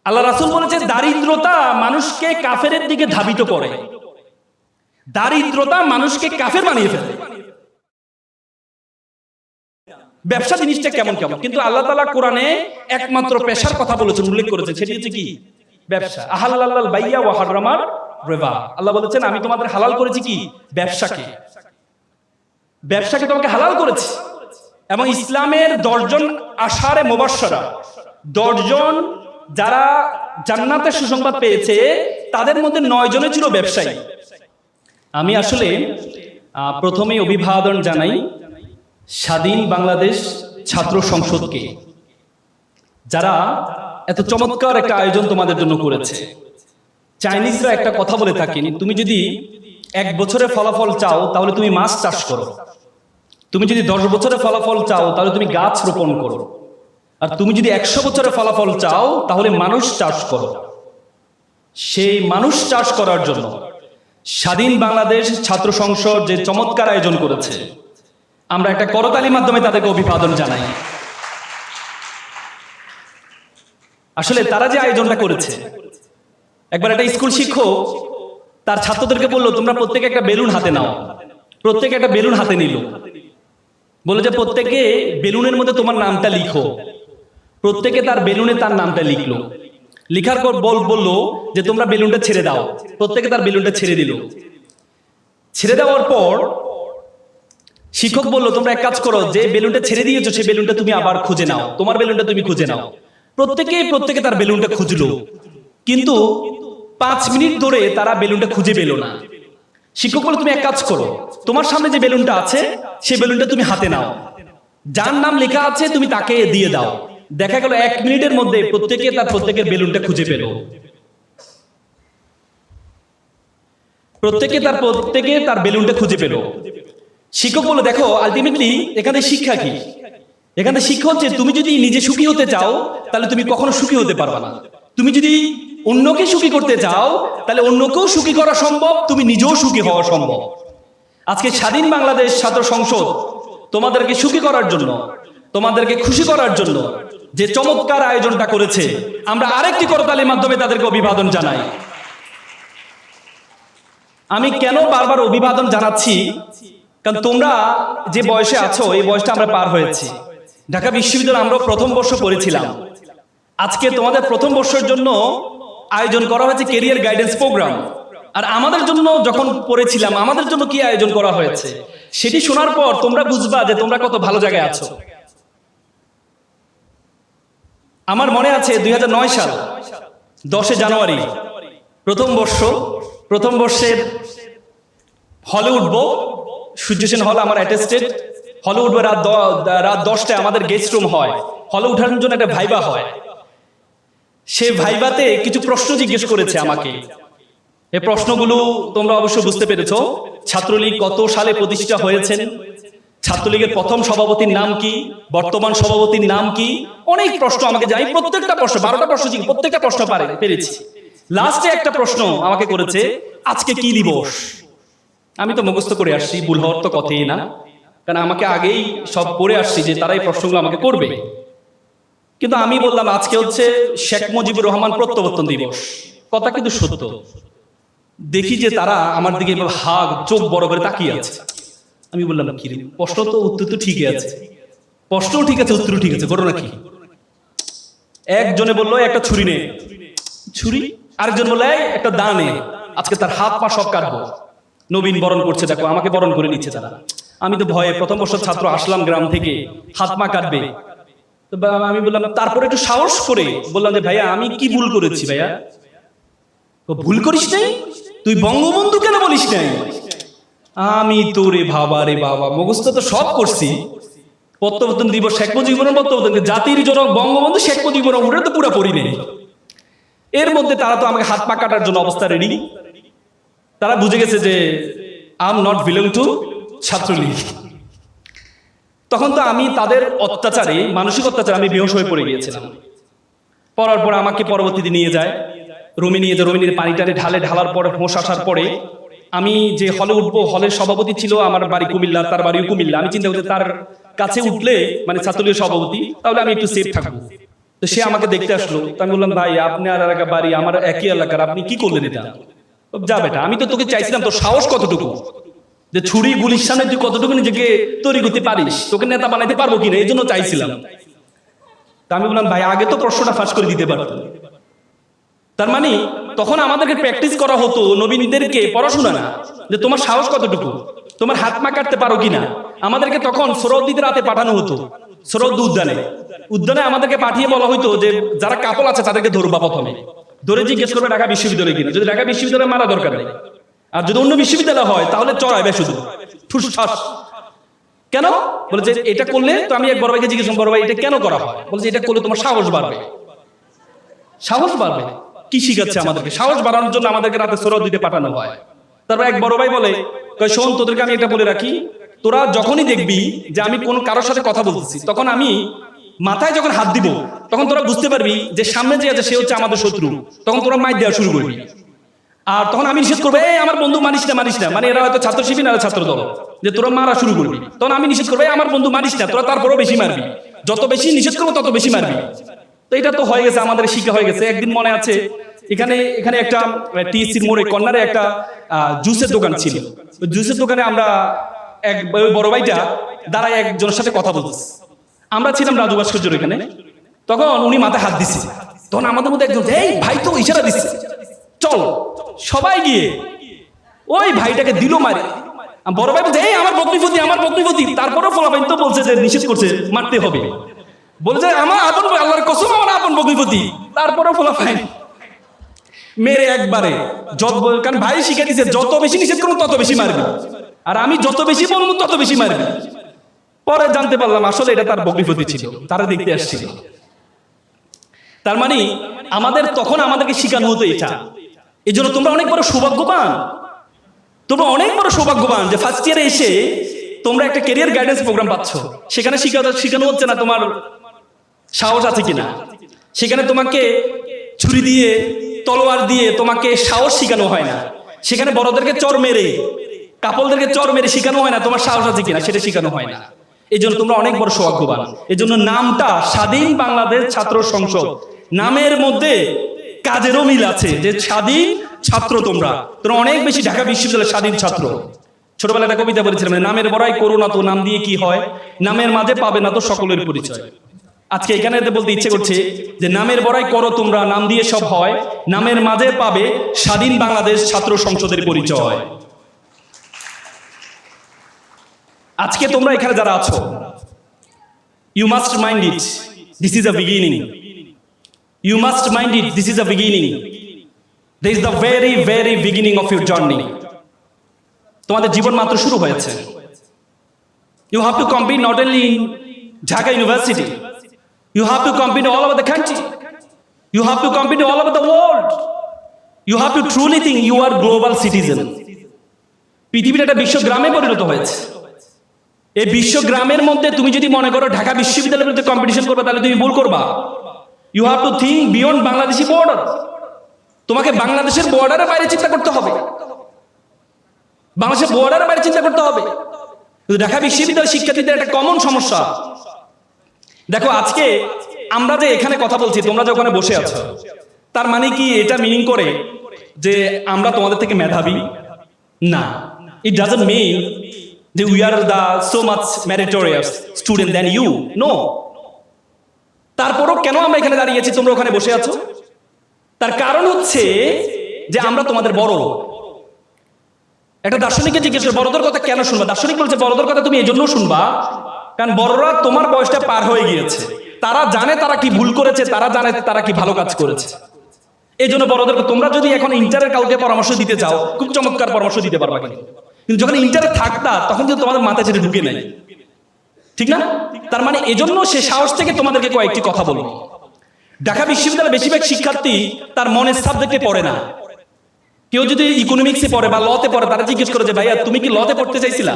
আল্লাহ রাসূল বলেছে দারিদ্রতা মানুষকে কাফেরের দিকে ধাবিত করে, দারিদ্রতা মানুষকে কাফের বানিয়ে ফেলে। ব্যবসা জিনিসটা কেমন কেমন, কিন্তু আল্লাহ তাআলা কোরআনে একমাত্র পেশার কথা বলেছেন, উল্লেখ করেছেন, সেটি হচ্ছে কি? ব্যবসা। আহাল্লাল বাইয়া ওয়া হারামার রিবা। আল্লাহ বলেছেন আমি তোমাদের হালাল করেছি কি? ব্যবসাকে। ব্যবসাকে তোমাকে হালাল করেছি। এবং ইসলামের 10 জন আশারে মুবাশশারা, 10 জন যারা জান্নাতের সুসংবাদ পেয়েছে, তাদের মধ্যে 9 জনে ছিল ব্যবসায়ী। আমি আসলে প্রথমেই অভিবাদন জানাই স্বাধীন বাংলাদেশ ছাত্র সংসদকে, যারা এত চমৎকার একটা আয়োজন তোমাদের জন্য করেছে। চাইনিজরা একটা কথা বলে থাকেন, তুমি যদি 1 বছরের ফলাফল চাও তাহলে তুমি মাছ চাষ করো, তুমি যদি 10 বছরের ফলাফল চাও তাহলে তুমি গাছ রোপণ করো, আর তুমি যদি 100 বছরের ফলাফল চাও তাহলে মানুষ চাষ করো। সেই মানুষ চাষ করার জন্য স্বাধীন বাংলাদেশ ছাত্র সংসদ যে চমৎকার আয়োজন করেছে, আমরা একটা করতালির মাধ্যমে তাদেরকে অভিবাদন জানাই। আসলে তারা যে আয়োজনটা করেছে, একবার একটা স্কুল শিক্ষক তার ছাত্রদেরকে বললো তোমরা প্রত্যেকে একটা বেলুন হাতে নাও। প্রত্যেকে একটা বেলুন হাতে নিল, বলে যে প্রত্যেকে বেলুনের মধ্যে তোমার নামটা লিখো। প্রত্যেকে তার বেলুনে তার নামটা লিখলো। লিখার পর বললো যে তোমরা বেলুনটা ছেড়ে দাও। প্রত্যেকে তার বেলুনটা ছেড়ে দিল। ছেড়ে দেওয়ার পর শিক্ষক বলল তোমরা এক কাজ করো, যে বেলুনটা ছেড়ে দিয়েছো সেই বেলুনটা তুমি আবার খুঁজে নাও, তোমার বেলুনটা তুমি খুঁজে নাও। প্রত্যেকে তার বেলুনটা খুঁজলো, কিন্তু 5 মিনিট ধরে তারা বেলুনটা খুঁজে পেল না। শিক্ষক বলল তুমি এক কাজ করো, তোমার সামনে যে বেলুনটা আছে সেই বেলুনটা তুমি হাতে নাও, যার নাম লেখা আছে তুমি তাকে দিয়ে দাও। দেখা গেল 1 মিনিটের মধ্যে প্রত্যেকের বেলুনটা খুঁজে পেল। প্রত্যেকে তার বেলুনটা খুঁজে পেল। শিক্ষক বলল দেখো আলটিমেটলি এখানে শিক্ষা কি? এখানে শিক্ষা হচ্ছে তুমি যদি নিজে সুখী হতে চাও তাহলে তুমি কখনো সুখী হতে পারবে না। তুমি যদি অন্যকে সুখী করতে চাও তাহলে অন্যকেও সুখী করা সম্ভব, তুমি নিজেও সুখী হওয়া সম্ভব। আজকে স্বাধীন বাংলাদেশ ছাত্র সংসদ তোমাদেরকে সুখী করার জন্য, তোমাদেরকে খুশি করার জন্য যে চমৎকার আয়োজনটা করেছে, আমরা আরেকটি করতালির মাধ্যমে তাদেরকে অভিবাদন জানাই। আমি কেন বারবার অভিবাদন জানাচ্ছি? কারণ তোমরা যে বয়সে আছো এই বয়সটা আমরা পার হয়েছি। ঢাকা বিশ্ববিদ্যালয়ে আমরা প্রথম বর্ষ পড়েছিলাম। আজকে তোমাদের প্রথম বর্ষের জন্য আয়োজন করা হয়েছে ক্যারিয়ার গাইডেন্স প্রোগ্রাম। আর আমাদের জন্য যখন পড়েছিলাম আমাদের জন্য কি আয়োজন করা হয়েছে সেটি শোনার পর তোমরা বুঝবা যে তোমরা কত ভালো জায়গায় আছো। আমার মনে আছে 2009 সাল 10 জানুয়ারি প্রথম বর্ষের হলে উঠবো, সূর্য সেন হল আমার অ্যাটেস্টেড। হলে উঠবো রাত 10টায়, আমাদের গেস্ট রুম হয়। হলে উঠার জন্য একটা ভাইবা হয়। সে ভাইবাতে কিছু প্রশ্ন জিজ্ঞেস করেছে আমাকে। এই প্রশ্নগুলো তোমরা অবশ্য বুঝতে পেরেছো। ছাত্রলীগ কত সালে প্রতিষ্ঠা হয়েছেন, ছাত্রলীগের প্রথম সভাপতির নাম কি, বর্তমান সভাপতির নাম কি, অনেক প্রশ্ন আমাকে যাই। প্রত্যেকটা প্রশ্ন 12টা প্রশ্ন জিজ্ঞেস, প্রত্যেকটা প্রশ্ন পেরেছি। লাস্টে একটা প্রশ্ন আমাকে করেছে আজকে কি দিবস। আমি তো মুখস্থ করে আসছি, ভুল হওয়ার তো কথাই না, কারণ আমাকে আগেই সব পড়ে আসছি যে তারা এই প্রশ্নগুলো আমাকে করবে। কিন্তু আমি বললাম আজকে হচ্ছে শেখ মুজিবুর রহমান প্রত্যাবর্তন দিবস। কথা কিন্তু সত্য। দেখি যে তারা আমার দিকে চোখ বড় করে তাকিয়ে আছে। আমি বললাম কি রে, প্রশ্ন তো উত্তর তো ঠিকই আছে, প্রশ্নও ঠিক আছে উত্তরও ঠিক আছে, ঘটনা কি? একজনে বললো একটা ছুরি নে, ছুরি। আরেকজন বললো একটা দা নে, আজকে তার হাত পা সব কাটবো। নবীন বরণ করছে, দেখো আমাকে বরণ করে নিচ্ছে তারা। আমি তো ভয়ে প্রথম বর্ষের ছাত্র, আসলাম গ্রাম থেকে, হাত পা কাটবে। আমি বললাম, তারপরে একটু সাহস করে বললাম যে ভাইয়া আমি কি ভুল করেছি? ভাইয়া ভুল করিস নাই, তুই বঙ্গবন্ধু কেন বলিস নাই? আমি তো রে বাবা মুখস্থ তো সব করছি। প্রত্যাবর্তন দিবস শেখ মুজিবুর রহমান প্রত্যাবর্তন, জাতির জনক বঙ্গবন্ধু শেখ মুজিবুর রহমান, ওটা তো পুরো পড়ি নেই। এর মধ্যে তারা তো আমাকে হাত পা কাটার জন্য অবস্থা রেডি। তারা বুঝে গেছে যে I am not belong to Chhatra League. তখন তো আমি তাদের অত্যাচারে, মানসিক অত্যাচারে আমি বেহুশ হয়ে পড়ে গিয়েছিলাম। পড়ার পর আমাকে পরবর্তীতে নিয়ে যায় রুমে, রুমিনীর পানি টানি ঢালার পরে হোঁশ আসার পরে আমি যে হলে উঠবো, হলের সভাপতি ছিল আমার বাড়ি কুমিল্লা, তার বাড়িও কুমিল্লা। আমি চিন্তা করছি তার কাছে উঠলে মানে ছাত্রলীগের সভাপতি, তাহলে আমি একটু সেফ থাকবো। তো সে আমাকে দেখতে আসলো, তো আমি বললাম ভাই আপনি আর এলাকা বাড়ি আমার একই এলাকার, আপনি কি করলেন এটা? যা বেটা, আমি তো তোকে চাইছিলাম তোর সাহস কতটুকু, যে ছুরি গুলির সামনে তুই কতটুকু নিজেকে তৈরি করতে পারিস, তোকে নেতা বানাইতে পারবো কিনা, এই জন্য চাইছিলাম। তা আমি বললাম ভাই আগে তো প্রশ্নটা ফাঁস করে দিতে পারতো। তার মানে তখন আমাদেরকে প্র্যাকটিস করা হতো নবীনদেরকে, পড়াশোনা না, যে তোমার সাহস কতটুকু, তোমার হাত মা কাটতে পারো কিনা। আমাদেরকে তখন সরদ্দিতে রাতে পাঠানো হতো, সরদ্দ উদ্যানে আমাদেরকে পাঠিয়ে বলা হইতো যে যারা কাপল আছে তাদেরকে ধরবা, প্রথমে ধরে জিজ্ঞেস করবে ঢাকা বিশ্ববিদ্যালয় কিনা, যদি ঢাকা বিশ্ববিদ্যালয়ে মারা দরকার নেই, আর যদি অন্য বিশ্ববিদ্যালয় হয় তাহলে চড়াইবে শুধু ঠুস ঠাস। কেন? বলে যে এটা করলে, তো আমি এক বড় ভাইকে জিজ্ঞেস করলাম বড় ভাই এটা কেন করা হয়? বলে যে এটা করলে তোমার সাহস বাড়বে। সাহস বাড়বে? কি শিখাচ্ছে আমাদেরকে? সাহস বাড়ানোর জন্য আমাদেরকে রাতে সরদ দিতে পাঠানো হয়। তারপর এক বড় ভাই বলে শোন তোদেরকে আমি এটা বলে রাখি, তোরা যখনই দেখবি যে আমি কোন কারোর সাথে কথা বলতেছি, তখন আমি মাথায় যখন হাত দিব তখন তোরা বুঝতে পারবি যে সামনে যে আছে সে হচ্ছে আমাদের শত্রু, তখন তোরা মাইর দেওয়া শুরু করবি। আর তখন আমি নিষেধ করবো এই আমার বন্ধু মানিস না, মানে এরা হয়তো ছাত্র শিবির না ছাত্র দল, যে তোরা মারা শুরু করবি, তখন আমি নিষেধ করবো আমার বন্ধু মানিস না, তোরা তারপরেও বেশি মারবি, যত বেশি নিষেধ করবো তত বেশি মারবি। তো এটা তো হয়ে গেছে, আমাদের শিক্ষা হয়ে গেছে। একদিন মনে আছে এখানে একটা টিএসসির মোড়ে কর্নারে একটা জুসের দোকান ছিল। জুসের দোকানে আমরা এক বড় ভাইটা দাঁড়ায় একজনের সাথে কথা বলতেছি, আমরা ছিলাম রাজু ভাস্কর্যের এখানে, তখন উনি মাথায় হাত দিচ্ছে, তখন আমাদের মধ্যে একজন এই ভাই তো ইশারা দিচ্ছে চল, সবাই গিয়ে ওই ভাইটাকে দিল মারে। বড় ভাই বলছে এই আমার বকরিপতি, তারপরেও ফলাফাইন তো বলছে যে নিষেধ করছে মারতে হবে, বলছে আমার আপন আল্লাহর কসম আমার আপন বকরিপতি, তারপরেও ফলাফাইন মেরে একবারে। কারণ ভাই শিখে দিচ্ছে যত বেশি নিষেধ করবো তত বেশি মারবি, আর আমি যত বেশি বলবো তত বেশি মারবি। পরে জানতে পারলাম আসলে এটা তার বকরিপতি ছিল, তারা দেখতে আসছিল। তার মানে তখন আমাদেরকে শিখানো হতো এটা। এই জন্য তোমরা অনেক বড় সৌভাগ্যবান, যে ফার্স্ট ইয়ারে এসে তোমরা একটা ক্যারিয়ার গাইডেন্স প্রোগ্রাম পাচ্ছ। সেখানে শিখানো হচ্ছে না তোমার সাহস আছে কিনা, সেখানে তোমাকে ছুরি দিয়ে তলোয়ার দিয়ে তোমাকে সাহস শিখানো হয় না, সেখানে বড়দেরকে চর মেরে কাপলদেরকে চর মেরে শিখানো হয় না তোমার সাহস আছে কিনা, সেটা শিখানো হয় না। এই জন্য তোমরা অনেক বড় সৌভাগ্যবান। এই জন্য নামটা স্বাধীন বাংলাদেশ ছাত্র সংসদ, নামের মধ্যে কাজেরও মিল আছে, যে স্বাধীন ছাত্র তোমরা অনেক বেশি ঢাকা বিশ্ববিদ্যালয়ের স্বাধীন ছাত্র। ছোটবেলায় একটা কবিতা বলেছিলাম, নামের বড়াই করো না তো নাম দিয়ে কি হয়, নামের মাঝে পাবে না তো সকলের পরিচয়। আজকে এখানে বলতে ইচ্ছে করছে যে নামের বড়াই করো তোমরা, নাম দিয়ে সব হয়, নামের মাঝে পাবে স্বাধীন বাংলাদেশ ছাত্র সংসদের পরিচয়। আজকে তোমরা এখানে যারা আছো, you must mind it, this is a beginning. You must mind it, this is the beginning. This is the very, very beginning of your journey. তোমাদের জীবন মাত্র শুরু হয়েছে। You have to compete not only in Dhaka University. You have to compete all over the country. You have to compete all over the world. You have to truly think you are global citizen. পৃথিবীর একটা বিশ্বগ্রামে পরিণত হয়েছে। এই বিশ্বগ্রামের মধ্যে তুমি যদি মনে করো ঢাকা বিশ্ববিদ্যালয়ের বিরুদ্ধে কম্পিটিশন করবে, তাহলে তুমি ভুল করবা। You have to think beyond Bangladeshi border. তোমাকে বাংলাদেশের বর্ডারের বাইরে চিন্তা করতে হবে, বাংলাদেশের বর্ডারের বাইরে চিন্তা করতে হবে। ঢাকা বিশ্ববিদ্যালয়ের শিক্ষার্থীদের একটা কমন সমস্যা দেখো, আজকে আমরা যে এখানে কথা বলছি, তোমরা যে ওখানে বসে আছো, তার মানে কি এটা মিনিং করে যে আমরা তোমাদের থেকে মেধাবী? না, ইট ডাজন্ট মিন যে we are the so much meritorious student than you, no. তারপরও কেন আমরা এখানে দাঁড়িয়েছি, তোমরা ওখানে বসে আছো? তার কারণ হচ্ছে যে আমরা তোমাদের বড়। একটা দার্শনিককে জিজ্ঞেস করে বড়দের কথা কেন শুনবা, দার্শনিক বলছে বড়দের কথা তুমি এই জন্য শুনবা কারণ বড়রা তোমার বয়সটা পার হয়ে গিয়েছে, তারা জানে তারা কি ভুল করেছে, তারা জানে তারা কি ভালো কাজ করেছে। এই জন্য বড়দের, তোমরা যদি এখন ইন্টারের কাউকে পরামর্শ দিতে চাও, খুব চমৎকার পরামর্শ দিতে পারবা, কিন্তু যখন ইন্টারে থাকতা তখন কিন্তু তোমাদের মাথায় ছেড়ে ঢুকে নেয়, ঠিক না? তার মানে এজন্য সে সাহস থেকে তোমাদেরকে কয়েকটি কথা বলবো। ঢাকা বিশ্ববিদ্যালয়ের বেশিরভাগ শিক্ষার্থী তার মনের সাবজেক্টে পড়ে না। কেউ যদি ইকোনমিক্সে পড়ে বা লতে পড়ে, তারা জিজ্ঞেস করে যে ভাইয়া তুমি কি লতে পড়তে চাইছিলা?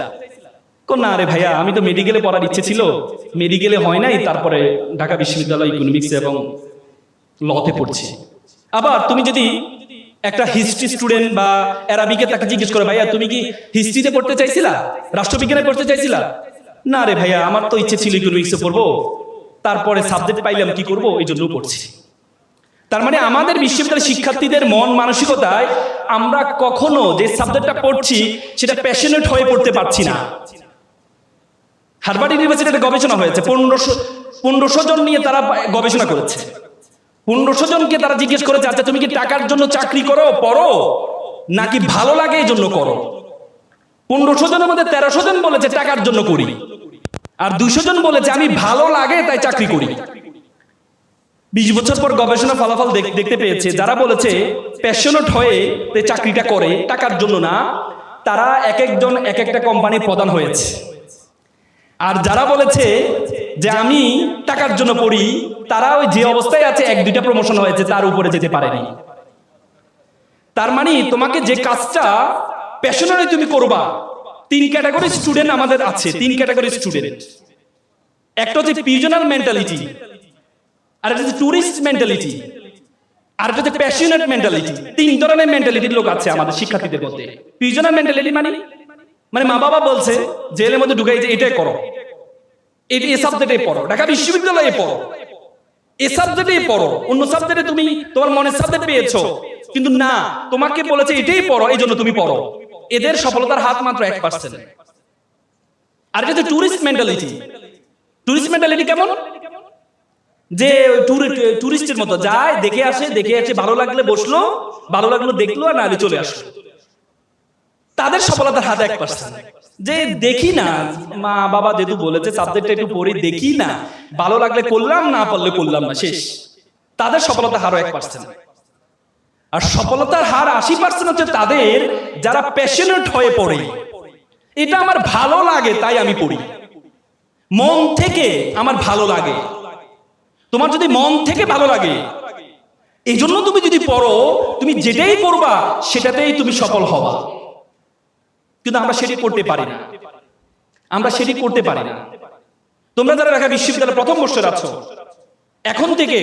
না রে ভাইয়া, আমি তো মেডিকেলে পড়ার ইচ্ছে ছিল, মেডিকেলে হয় নাই, তারপরে ঢাকা বিশ্ববিদ্যালয় ইকোনমিক্স এবং লতে পড়ছি। আবার তুমি যদি একটা হিস্ট্রি স্টুডেন্ট বা অ্যারাবিকে তাকে জিজ্ঞেস করে ভাইয়া তুমি কি হিস্ট্রিতে পড়তে চাইছিলা, রাষ্ট্রবিজ্ঞানে পড়তে চাইছিলা? না রে ভাইয়া, আমার তো ইচ্ছে ছিল ইকোনমিক্সে পড়বো, তারপরে সাবজেক্ট পাইলাম কি করব, এই জন্য পড়ছি। তার মানে আমাদের বিশ্ববিদ্যালয়ের শিক্ষার্থীদের মন মানসিকতায় আমরা কখনো যে সাবজেক্টটা পড়ছি সেটা প্যাশনেট হয়ে পড়তে পারছি না। হার্ভার্ড ইউনিভার্সিটিতে গবেষণা হয়েছে, 1500 জন নিয়ে তারা গবেষণা করেছে। 1500 জনকে তারা জিজ্ঞেস করেছে, আচ্ছা তুমি কি টাকার জন্য চাকরি করো, পড়ো, নাকি ভালো লাগে এই জন্য করো? 1500 জনের মধ্যে 1300 জন বলেছে টাকার জন্য করি, আর 200 জন বলেছে আমি ভালো লাগে তাই চাকরি করি। 20 বছর পর গবেষণা ফলাফল দেখতে পেয়েছে, যারা বলেছে প্যাশনেট হয়ে চাকরিটা করে টাকার জন্য না, তারা এক একজন এক একটা কোম্পানির প্রধান হয়েছে। আর যারা বলেছে যে আমি টাকার জন্য পড়ি, তারা ওই যে অবস্থায় আছে 1-2টা প্রমোশন হয়েছে, তার উপরে যেতে পারেনি। তার মানে তোমাকে যে কাজটা প্যাশনেটলি তুমি করবা, 3 ক্যাটাগরি স্টুডেন্ট আমাদের আছে। 3 ক্যাটাগরি স্টুডেন্ট, একটা হচ্ছে পিজনার মেন্টালিটি, আর একটা হচ্ছে টুরিস্ট মেন্টালিটি, আর একটা হচ্ছে প্যাশনেট মেন্টালিটি। 3 ধরনের মেন্টালিটির লোক আছে আমাদের শিক্ষার্থীদের মধ্যে। পিজনার মেন্টালিটি মানে মা বাবা বলছে জেলের মধ্যে ঢুকাই যে এটাই করো, এই সাবজেক্টে পড়ো, ঢাকা বিশ্ববিদ্যালয়ে পড়ো, এই সাবজেক্টে পড়ো, অন্য সাবজেক্টে তুমি তোমার মনের সাবজেক্ট পেয়েছো, কিন্তু না, তোমাকে বলেছে এটাই পড়ো, এই জন্য তুমি পড়ো। এদের সফলতার হাত মাত্র 1%। আর এটা হচ্ছে টুরিস্ট মেন্টালিটি। টুরিস্ট মেন্টালিটি কেমন? যে টুরিস্টের মতো যায়, দেখে আসে, ভালো লাগলে বসলো, ভালো লাগলো দেখলো, আর নাহলে চলে আসলো। তাদের সফলতার হাত 1%। যে দেখি না, মা বাবা যেহেতু বলেছে সাবজেক্টটা একটু পড়ি, দেখি না, ভালো লাগলে করলাম, না পারলে করলাম না, শেষ। তাদের সফলতার হারও 1%। আর সফলতার হার 80% হচ্ছে তাদের যারা প্যাশনেট হয়ে পড়ে। এটা আমার ভালো লাগে তাই আমি পড়ি, মন থেকে আমার ভালো লাগে। তোমার যদি মন থেকে ভালো লাগে, এই জন্য তুমি যদি পড়ো, তুমি যেটাই পড়বা সেটাতেই তুমি সফল হবা। কিন্তু আমরা সেটি করতে পারি না, আমরা সেটি করতে পারি না। তোমরা যারা ঢাকা বিশ্ববিদ্যালয়ে প্রথম বর্ষে আছো, এখন থেকে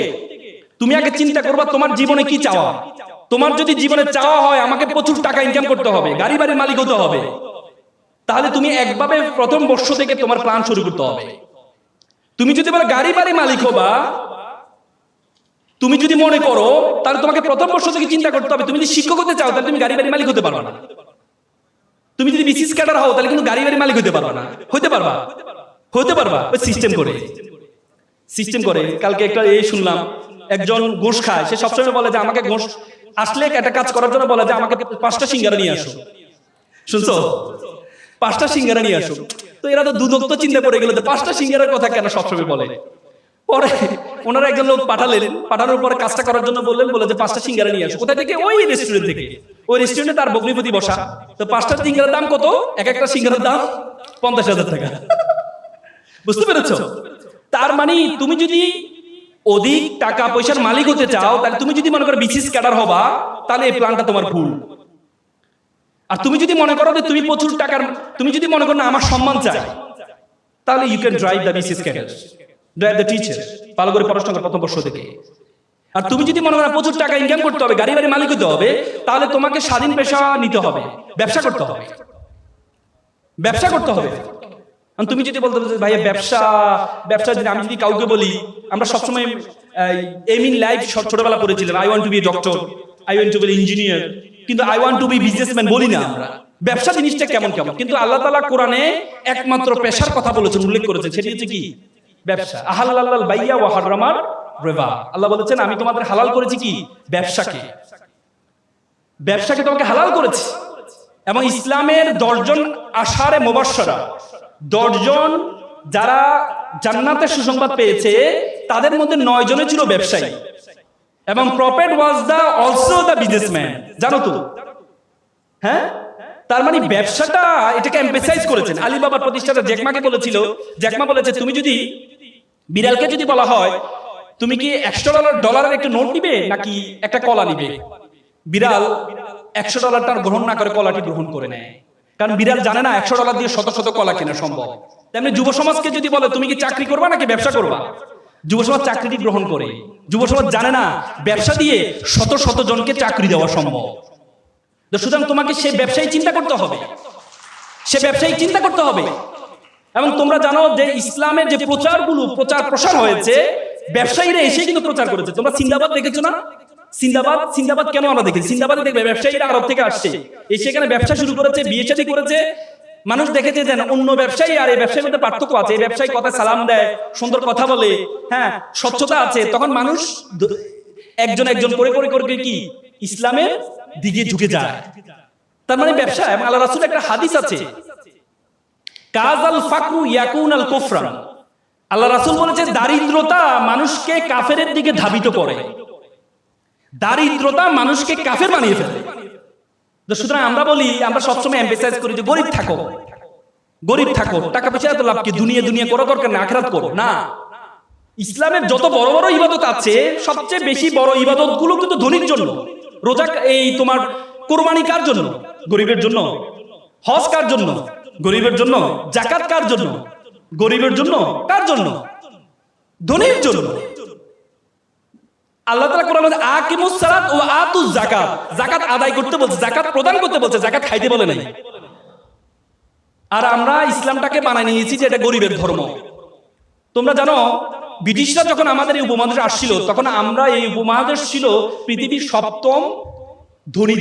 তুমি আগে চিন্তা করবা তোমার জীবনে কি চাওয়া। তোমার যদি জীবনে চাওয়া হয় আমাকে প্রচুর টাকা ইনকাম করতে হবে, গাড়ি বাড়ির মালিক হতে হবে, তাহলে তুমি একভাবে প্রথম বর্ষ থেকে তোমার প্ল্যান শুরু করতে হবে। তুমি যদি বলো গাড়ি বাড়ি মালিক হবা, তুমি যদি মনে করো, তাহলে তোমাকে প্রথম বর্ষ থেকে চিন্তা করতে হবে। তুমি যদি শিক্ষক হতে চাও, তাহলে তুমি গাড়ি বাড়ি মালিক হতে পারবে না। তুমি যদি বিসিএস ক্যাডার হও, তাহলে কিন্তু গাড়ি বাড়ি মালিক হতে পারবে না। হতে পারবা ওই সিস্টেম করে। কালকে একটা শুনলাম, একজন ঘুষ খায়, সে সবসময় বলে যে আমাকে ঘুষ আসলে একটা কাজ করার জন্য বলে যে আমাকে 5টা সিঙ্গারা নিয়ে আসো। শুনছো? 5টা সিঙ্গারা নিয়ে আসো। তো এরা তো দুদক তো চিন্তা করে গেল, 5টা সিঙ্গারার কথা কেন সবসময় বলে। পরে ওনারা একজন লোক পাঠানোর পরে কাজটা করার জন্য বলে যে 5টা সিঙ্গারা নিয়ে আসো। কোথায় থেকে? ওই রেস্টুরেন্ট থেকে। ওই রেস্টুরেন্টে তার বগ্নিপতি বসা। তো 5টা সিঙ্গারার দাম কত? এক একটা সিঙ্গারার দাম 50,000 টাকা। বুঝতে পেরেছো? তার মানে তুমি যদি অধিক টাকা পয়সার মালিক হতে চাও, তাহলে তুমি যদি মনে করো বিসিএস ক্যাডার হবা, তাহলে এই প্ল্যানটা তোমার ভুল। আর তুমি যদি মনে করো যে তুমি প্রচুর টাকার, তুমি যদি মনে করো না আমার সম্মান চাই, তাহলে you can drive the BCS cadre, drive the teacher, ভালো করে পড়াশোনা করো প্রথম বর্ষ থেকে। আর তুমি যদি মনে করো প্রচুর টাকা ইনকাম করতে হবে, গাড়ি বাড়ি মালিক হতে হবে, তাহলে তোমাকে স্বাধীন পেশা নিতে হবে, ব্যবসা করতে হবে। তুমি যদি বলতে ভাই ব্যবসা যদি আমি যদি কাউকে বলি, আমরা সবসময় এম ইন লাইফ ছোটবেলা পড়েছিলাম, I want to be a doctor, I want to be engineer, কিন্তু I want to be businessman বলি না আমরা। ব্যবসা জিনিসটা কেমন, কিন্তু আল্লাহ তাআলা কোরআনে একমাত্র পেশার কথা বলেছেন, উল্লেখ করেছেন, সেটি হচ্ছে কি? ব্যবসা। আহাল্লাল বাইয়া ওয়া হারামার রিবা। আল্লাহ বলেছেন আমি তোমাদের হালাল করেছি কি? ব্যবসাকে তোমাকে হালাল করেছি। এবং ইসলামের 10 জন আশারে মুবাশশারা, 10 জন যারা জান্নাতের সুসংবাদ পেয়েছে, তাদের মধ্যে 9 জনে ছিল ব্যবসায়ী। এবং prophet was also the businessman. জানো তো? হ্যাঁ, তার মানে ব্যবসাটা এটাকে এমফাসাইজ করেছেন। আলিবাবার প্রতিষ্ঠাতা জ্যাকমাকে বলেছিল, জ্যাকমা বলেছে তুমি যদি বিড়ালকে যদি বলা হয় তুমি কি $100 একটা নোট নিবে নাকি একটা কলা নিবে, বিড়াল $100 গ্রহণ না করে কলাটি গ্রহণ করে নেয়। কারণ বিড়াল জানে না $100 দিয়ে শত শত কলা কেনা সম্ভব। তেমনি যুব সমাজকে যদি বলে তুমি কি চাকরি করবা নাকি ব্যবসা করবা, যুব সমাজ চাকরিটি গ্রহণ করে। যুব সমাজ জানে না ব্যবসা দিয়ে শত শত জনকে চাকরি দেওয়া সম্ভব। সুতরাং তোমাকে সে ব্যবসায়ী চিন্তা করতে হবে, এবং তোমরা জানো যে ইসলামের যে প্রচার প্রসার হয়েছে, ব্যবসায়ীরা এসে কিন্তু প্রচার করেছে। তোমরা সিন্দাবাদ দেখেছো না? সিন্দাবাদ কেন আমরা দেখি? সিন্দাবাদে দেখবে ব্যবসায়ীরা আরব থেকে আসছে, এসে এখানে ব্যবসা শুরু করেছে, বিয়ে শাদী করেছে। মানুষ দেখেছে যে অন্য ব্যবসায়ী আর এই ব্যবসায়ীর মধ্যে পার্থক্য আছে। এই ব্যবসায়ী কথা সালাম দেয়, সুন্দর কথা বলে, হ্যাঁ, স্বচ্ছতা আছে। তখন মানুষ একজন করে কি ইসলামের দিকে ঝুঁকে যায়। তার মানে ব্যবসা। এবং আল্লাহ রাসূলের একটা হাদিস আছে, কাজাল ফাকরু ইয়াকুনাল কুফরান। আল্লাহ রাসূল বলেছেন দারিদ্রতা মানুষকে কাফেরের দিকে ধাবিত করে, দারিদ্রতা মানুষকে কাফের বানিয়ে ফেলে। সুতরাং আমরা বলি, আমরা সবসময় এমফাসাইজ করি যে গরিব থাকো, টাকা পয়সা এত লাভ কি, দুনিয়া করা দরকার না, আখিরাত করো না। ইসলামের যত বড় বড় ইবাদত আছে, সবচেয়ে বেশি বড় ইবাদত গুলো কিন্তু ধনীর জন্য। রোজা, এই তোমার কুরবানি কার জন্য? গরিবের জন্য। হজ কার জন্য? গরিবের জন্য। যাকাত কার জন্য? গরিবের জন্য। কার জন্য? ধনীর জন্য। আল্লাহ তাআলা কোরআনে বলেছে আকিমুস সালাত ওয়া আতুজ যাকাত, যাকাত আদায় করতে বলছে, যাকাত প্রদান করতে বলছে, যাকাত খাইতে বলে নাই। আর আমরা ইসলামটাকে বানায় নিয়েছি যে এটা গরিবের ধর্ম। তোমরা জানো ব্রিটিশরা যখন আমাদের এই উপমহাদেশে আসছিল, তখন আমরা, এই উপমহাদেশ ছিল পৃথিবীর সপ্তম ধনী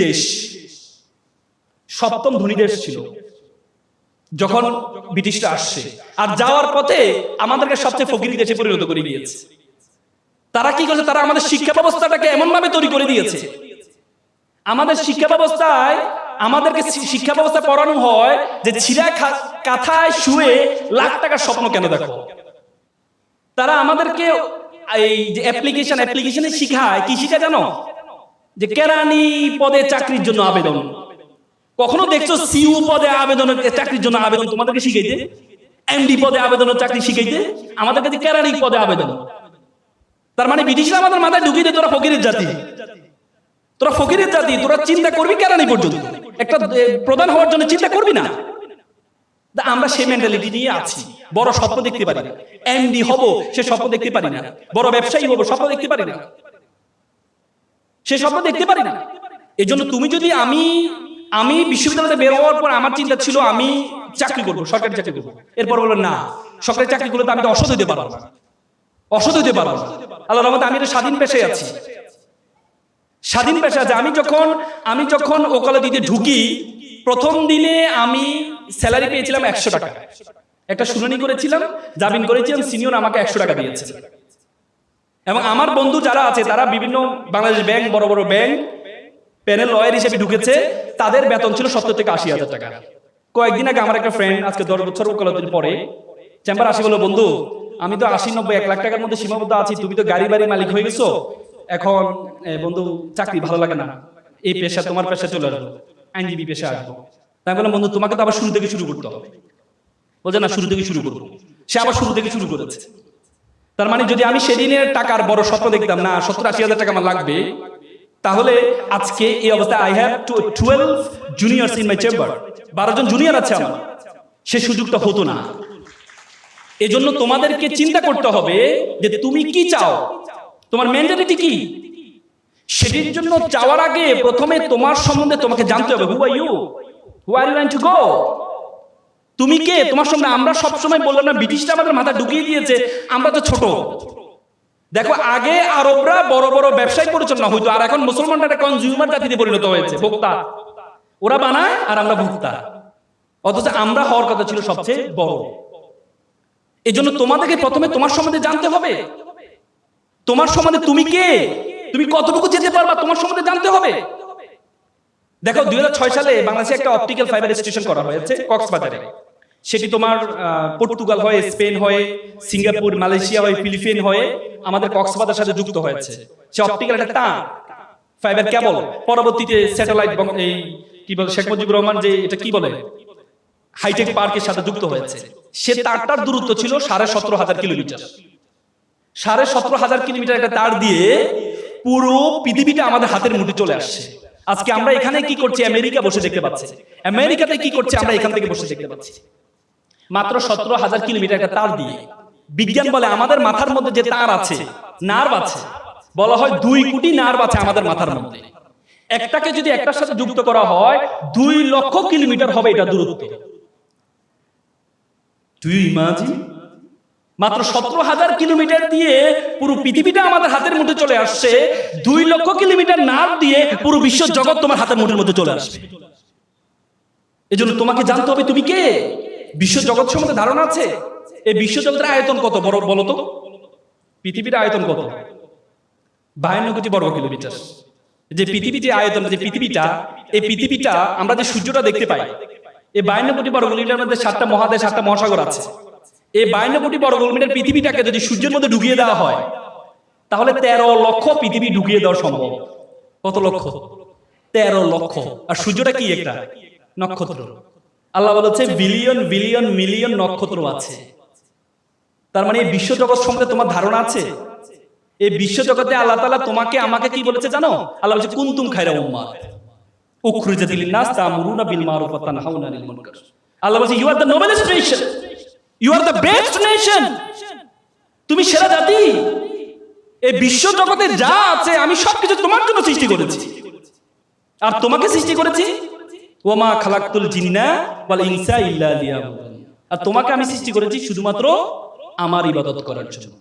দেশ ছিল যখন ব্রিটিশরা আসছে। আর যাওয়ার পথে আমাদেরকে সবচেয়ে ফকির দেশে পরিণত করে দিয়েছে। তারা কি করেছে? তারা আমাদের শিক্ষা ব্যবস্থাটাকে এমন ভাবে তৈরি করে দিয়েছে, আমাদের শিক্ষা ব্যবস্থা পড়ানো হয় যে ছিঁড়া কাঁথায় শুয়ে লাখ টাকার স্বপ্ন কেন দেখো। তারা আমাদেরকে এই যে অ্যাপ্লিকেশনে শিখায়, কি শিখায় জানো? যে কেরানি পদে চাকরির জন্য আবেদন। কখনো দেখছো সিইও পদে চাকরির জন্য আবেদন তোমাদেরকে শিখাইতে? এমডি পদে আবেদনের চাকরি শিখাইতে? আমাদের কাছে কেরানি পদে আবেদন। তার মানে ব্রিটিশরা আমাদের মাথায় ঢুকিয়ে দেয় তোরা ফকিরের জাতি, তোরা চিন্তা করবি কেরানি পর্যন্ত, একটা প্রধান হওয়ার জন্য চিন্তা করবি না। আমরা সেই মেন্টালিটি নিয়ে আছি। বড় স্বপ্ন দেখতে পারি না, এমডি হব সে স্বপ্ন দেখতে পারি না, বড় ব্যবসায়ী হব স্বপ্ন দেখতে পারি না, সে স্বপ্ন দেখতে পারি না। এই জন্য তুমি যদি, আমি বিশ্ববিদ্যালয়ে বের হওয়ার পর আমার চিন্তা ছিল আমি চাকরি করবো, সরকারি চাকরি করবো। এরপর বললো না, সরকারি চাকরি করলে তো আমি তো অসৎ হইতে পারবো না। আল্লাহর রহমতে আমি একটা স্বাধীন পেশায় আছি। আমি যখন ওকালতি দিতে ঢুকি, প্রথম দিনে আমি স্যালারি পেয়েছিলাম 100 টাকা। একটা শুনানি করেছিলাম, জামিন করেছিলাম, সিনিয়র আমাকে 100 টাকা দিয়েছে। এবং আমার বন্ধু যারা আছে তারা বিভিন্ন বাংলাদেশ ব্যাংক, বড় বড় ব্যাংক প্যানেল লয়ার হিসেবে ঢুকেছে, তাদের বেতন ছিল 70 থেকে 80,000 টাকা। কয়েকদিন আগে আমার একটা ফ্রেন্ড, আজকে 10 বছর ওকালতির পরে, চেম্বার আসি বলল, বন্ধু আমি তো 80-90-1 লাখ টাকার মধ্যে সীমাবদ্ধ আছি, তুমি তো গাড়ি বাড়ি মালিক হয়ে গেছো, এখন বন্ধু চাকরি ভালো লাগে না, এই পেশা তোমার পেশা চলে আসবো, আইনজীবী পেশা আসবো। তাই বললাম, বন্ধু তোমাকে তো আবার শুরু থেকে শুরু করতে হবে। বলছে না, শুরু থেকে শুরু করবো। সে আবার শুরু থেকে শুরু করেছে। তার মানে যদি আমি সেদিনের টাকার বড় স্বপ্ন দেখতাম না 70-80,000 টাকা আমার লাগবে, তাহলে আজকে এই অবস্থা। I have 12 juniors in my chamber, 12 জন জুনিয়র আছে আমার, সে সুযোগটা হতো না। এজন্য তোমাদেরকে চিন্তা করতে হবে যে তুমি কি চাও, তোমার মেন্টালিটি কি। সেটির জন্য চাওয়ার আগে প্রথমে তোমার সম্বন্ধে তোমাকে জানতে হবে। Who are you going to go? তুমি কে? তোমার সম্বন্ধে আমরা সবসময় বললাম না, ব্রিটিশরা আমাদের মাথা ঢুকিয়ে দিয়েছে আমরা তো ছোট। দেখো, আগে আরবরা বড় বড় ব্যবসায় পরিচালনা হইতো, আর এখন মুসলমানরা একটা কনজিউমার জাতিতে পরিণত হয়েছে, ভোক্তা। ওরা বানায় আর আমরা ভোক্তা, অথচ আমরা হওয়ার কথা ছিল সবচেয়ে বড়। এই জন্য তোমাদেরকে প্রথমে তোমার সম্বন্ধে জানতে হবে। তোমার সম্বন্ধে তুমি কে, তুমি কতটুকু যেতে পারবা, তোমার সম্বন্ধে জানতে হবে। দেখো 2006 সালে বাংলাদেশে একটা অপটিক্যাল ফাইবার স্টেশন করা হয়েছে কক্সবাজারে। সেটি তোমার পর্তুগাল হয়ে, স্পেন হয়ে, সিঙ্গাপুর, মালয়েশিয়া হয়ে, ফিলিপিন হয়ে আমাদের কক্সবাজারের সাথে যুক্ত হয়েছে। সে অপটিক্যাল একটা তার ফাইবার কেবল, পরবর্তীতে স্যাটেলাইট, এই কি বলে শেখ মুজিবুর রহমান যে এটা কি বলে হাইটেক পার্কের সাথে যুক্ত হয়েছে। সে তারটার দূরত্ব ছিল 17,500 কিলোমিটার। 17,500 কিলোমিটার একটা তার দিয়ে পুরো পৃথিবীটা আমাদের হাতের মুঠে চলে আসছে। আজকে আমরা এখানে কি করছি, আমেরিকা বসে দেখতে পাচ্ছি, আমেরিকাতে কি করছে আমরা এখান থেকে বসে দেখতে পাচ্ছি। মাত্র 17,000 কিলোমিটার একটা তার দিয়ে। বিজ্ঞান বলে আমাদের মাথার মধ্যে যে তার আছে, নার্ভ আছে, বলা হয় 2 কোটি নার্ভ আছে আমাদের মাথার মধ্যে। একটাকে যদি একটার সাথে যুক্ত করা হয় 2 লক্ষ কিলোমিটার হবে এটা দূরত্ব। Do you imagine? মাত্র 17,000 কিলোমিটার দিয়ে পুরো পৃথিবীটা আমাদের হাতের মধ্যে চলে আসছে, 2 লক্ষ কিলোমিটার নার্ভ দিয়ে পুরো বিশ্ব জগৎ তোমার হাতের মুঠের মধ্যে চলে আসবে। এজন্য তোমাকে জানতে হবে তুমি কে। বিশ্ব জগৎ সম্বন্ধে ধারণা আছে? এই বিশ্ব জগতের আয়তন কত বড় বলো তো? পৃথিবীর আয়তন কত? 52 কোটি বর্গ কিলোমিটার। যে পৃথিবী, যে আয়তন, যে পৃথিবীটা, এই পৃথিবীটা আমরা যে সূর্যটা দেখতে পাই, এই 52 কোটি বর্গ কিলোমিটার মধ্যে 7টা মহাদেশ, 7টা মহাসাগর আছে। এই 52 কোটি বর্গ কিলোমিটার পৃথিবীটাকে যদি সূর্যের মধ্যে ঢুকিয়ে দেওয়া হয়, তাহলে 13 লক্ষ পৃথিবী ঢুকিয়ে দেওয়া সম্ভব। কত লক্ষ? 13 লক্ষ। আর সূর্যটা কি? একটা নক্ষত্র। আল্লাহ বলেছে বিলিয়ন বিলিয়ন মিলিয়ন নক্ষত্র আছে। তার মানে এই বিশ্ব জগৎ সম্বন্ধে তোমার ধারণা আছে? এই বিশ্ব জগতে আল্লাহ তাআলা তোমাকে আমাকে কি বলেছে জানো? আল্লাহ বলেছে কুনতুম খায়রা উম্মাহ উখরিজাত লিন-নাস তা'মুরুনা বিল মারুফ ওয়া তানহাউনা আনিল মুনকার। আল্লাহ বলেছে you are the noblest nation, you are the best nation. তুমি সেরা জাতি। এই বিশ্ব জগতে যা আছে আমি সবকিছু তোমার জন্য সৃষ্টি করেছি। আর তোমাকে সৃষ্টি করেছি ওয়া মা খালাকতুল জিন্না ওয়াল ইনসা ইল্লা লিয়াবুদুন। আর তোমাকে আমি সৃষ্টি করেছি শুধুমাত্র আমার ইবাদত করার জন্য।